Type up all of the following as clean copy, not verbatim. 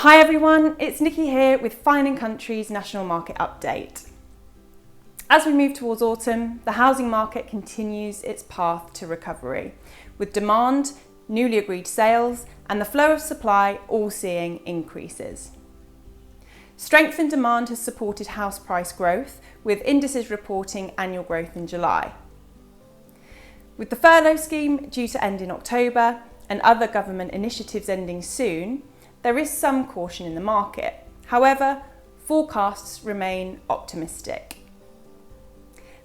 Hi everyone, it's Nicky here with Fine & Country's National Market Update. As we move towards autumn, the housing market continues its path to recovery, with demand, newly agreed sales and the flow of supply all seeing increases. Strength in demand has supported house price growth, with indices reporting annual growth in July. With the furlough scheme due to end in October and other government initiatives ending soon, there is some caution in the market. However, forecasts remain optimistic.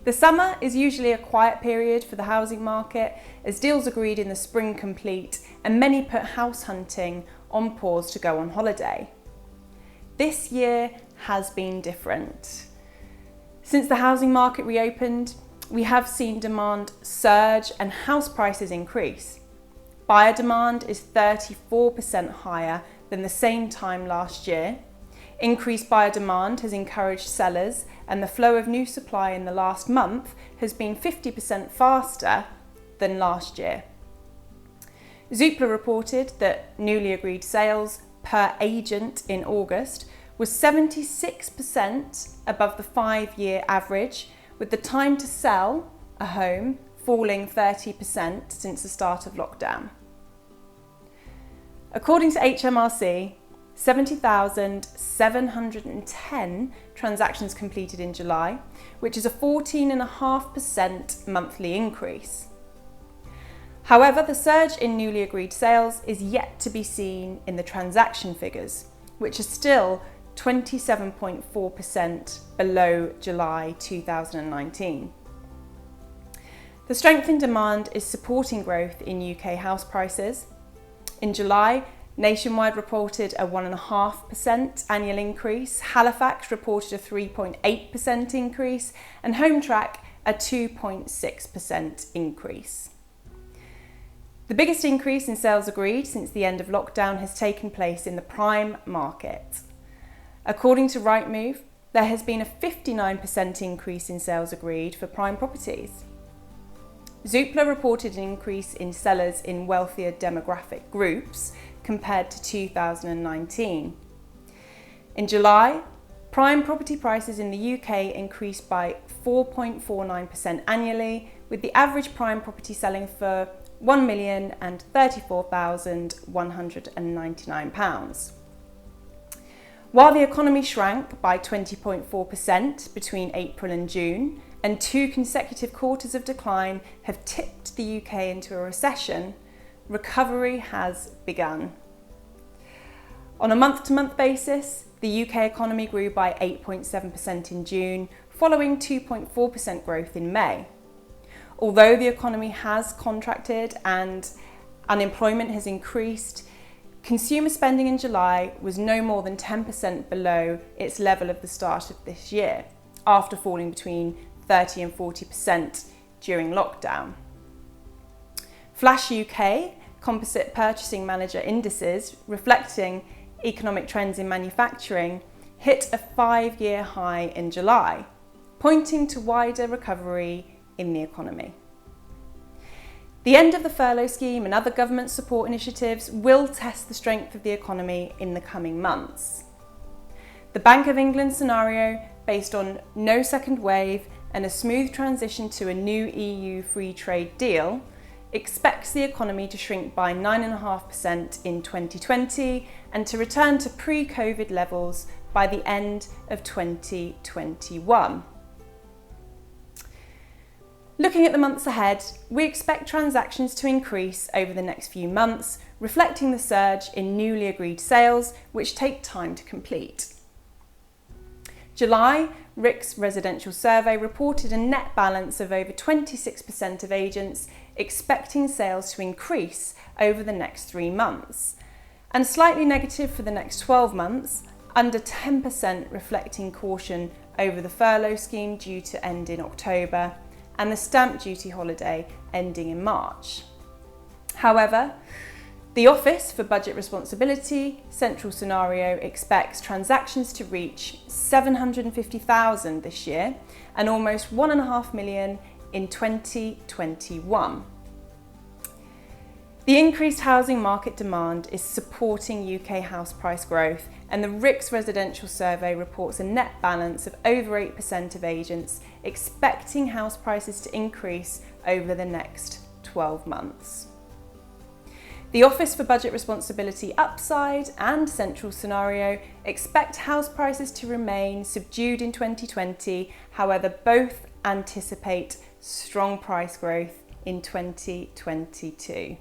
The summer is usually a quiet period for the housing market, as deals agreed in the spring complete and many put house hunting on pause to go on holiday. This year has been different. Since the housing market reopened, we have seen demand surge and house prices increase. Buyer demand is 34% higher than the same time last year. Increased buyer demand has encouraged sellers, and the flow of new supply in the last month has been 50% faster than last year. Zoopla reported that newly agreed sales per agent in August was 76% above the 5-year average, with the time to sell a home falling 30% since the start of lockdown. According to HMRC, 70,710 transactions completed in July, which is a 14.5% monthly increase. However, the surge in newly agreed sales is yet to be seen in the transaction figures, which are still 27.4% below July 2019. The strength in demand is supporting growth in UK house prices. In July, Nationwide reported a 1.5% annual increase, Halifax reported a 3.8% increase, and Hometrack a 2.6% increase. The biggest increase in sales agreed since the end of lockdown has taken place in the prime market. According to Rightmove, there has been a 59% increase in sales agreed for prime properties. Zoopla reported an increase in sellers in wealthier demographic groups compared to 2019. In July, prime property prices in the UK increased by 4.49% annually, with the average prime property selling for £1,034,199. While the economy shrank by 20.4% between April and June, and 2 consecutive quarters of decline have tipped the UK into a recession, recovery has begun. On a month-to-month basis, the UK economy grew by 8.7% in June, following 2.4% growth in May. Although the economy has contracted and unemployment has increased, consumer spending in July was no more than 10% below its level of the start of this year, after falling between 30 and 40% during lockdown. Flash UK composite purchasing manager indices, reflecting economic trends in manufacturing, hit a 5-year high in July, pointing to wider recovery in the economy. The end of the furlough scheme and other government support initiatives will test the strength of the economy in the coming months. The Bank of England scenario, based on no second wave and a smooth transition to a new EU free trade deal, expects the economy to shrink by 9.5% in 2020 and to return to pre-COVID levels by the end of 2021. Looking at the months ahead, we expect transactions to increase over the next few months, reflecting the surge in newly agreed sales, which take time to complete. July, RIC's residential survey reported a net balance of over 26% of agents expecting sales to increase over the next 3 months, and slightly negative for the next 12 months, under 10% reflecting caution over the furlough scheme due to end in October and the stamp duty holiday ending in March. However, the Office for Budget Responsibility Central Scenario expects transactions to reach 750,000 this year and almost 1.5 million in 2021. The increased housing market demand is supporting UK house price growth, and the RICS residential survey reports a net balance of over 8% of agents expecting house prices to increase over the next 12 months. The Office for Budget Responsibility Upside and Central Scenario expect house prices to remain subdued in 2020, however, both anticipate strong price growth in 2022.